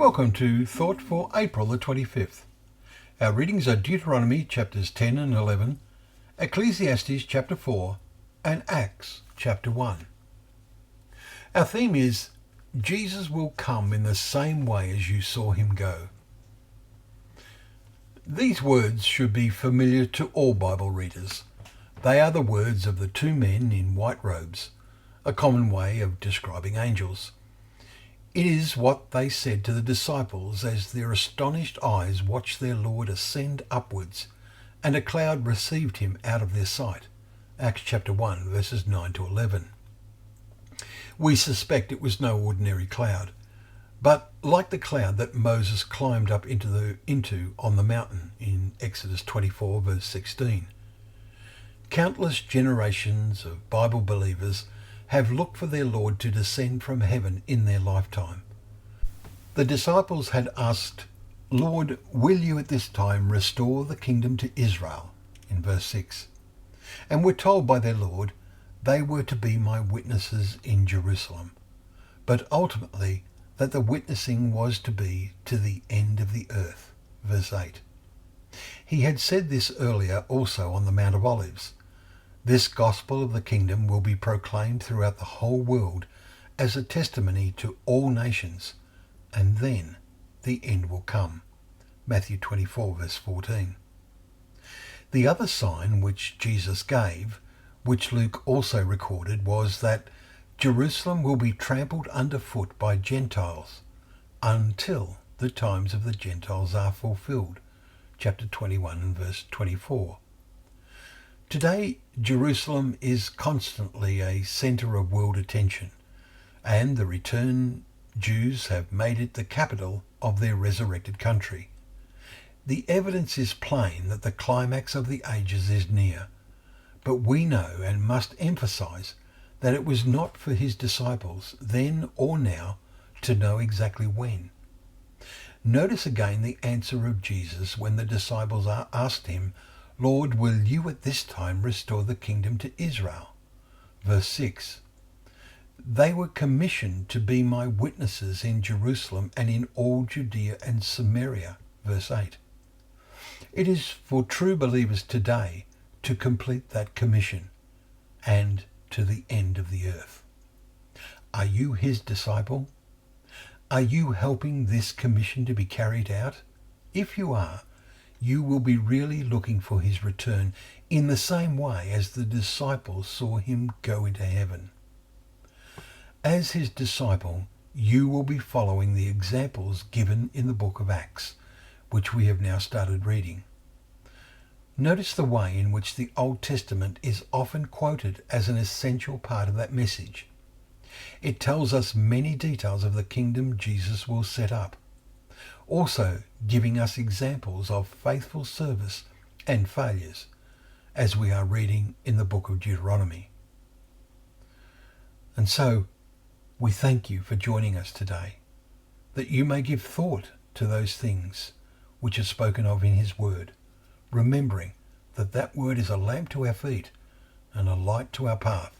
Welcome to Thought for April the 25th. Our readings are Deuteronomy chapters 10 and 11, Ecclesiastes chapter 4, and Acts chapter 1. Our theme is Jesus will come in the same way as you saw him go. These words should be familiar to all Bible readers. They are the words of the two men in white robes, a common way of describing angels. It is what they said to the disciples as their astonished eyes watched their Lord ascend upwards, and a cloud received him out of their sight. Acts chapter 1, verses 9 to 11. We suspect it was no ordinary cloud, but like the cloud that Moses climbed up into on the mountain in Exodus 24, verse 16. Countless generations of Bible believers have looked for their Lord to descend from heaven in their lifetime. The disciples had asked, "Lord, will you at this time restore the kingdom to Israel?" in verse 6. And were told by their Lord they were to be my witnesses in Jerusalem, but ultimately that the witnessing was to be to the end of the earth. Verse 8. He had said this earlier also on the Mount of Olives. This gospel of the kingdom will be proclaimed throughout the whole world as a testimony to all nations, and then the end will come. Matthew 24, verse 14. The other sign which Jesus gave, which Luke also recorded, was that Jerusalem will be trampled underfoot by Gentiles until the times of the Gentiles are fulfilled. Chapter 21 and verse 24. Today, Jerusalem is constantly a centre of world attention, and the returned Jews have made it the capital of their resurrected country. The evidence is plain that the climax of the ages is near, but we know and must emphasize that it was not for his disciples, then or now, to know exactly when. Notice again the answer of Jesus when the disciples asked him, "Lord, will you at this time restore the kingdom to Israel?" Verse 6. They were commissioned to be my witnesses in Jerusalem and in all Judea and Samaria. Verse 8. It is for true believers today to complete that commission and to the end of the earth. Are you his disciple? Are you helping this commission to be carried out? If you are, you will be really looking for his return in the same way as the disciples saw him go into heaven. As his disciple, you will be following the examples given in the book of Acts, which we have now started reading. Notice the way in which the Old Testament is often quoted as an essential part of that message. It tells us many details of the kingdom Jesus will set up, also giving us examples of faithful service and failures, as we are reading in the book of Deuteronomy. And so, we thank you for joining us today, that you may give thought to those things which are spoken of in his word, remembering that that word is a lamp to our feet and a light to our path.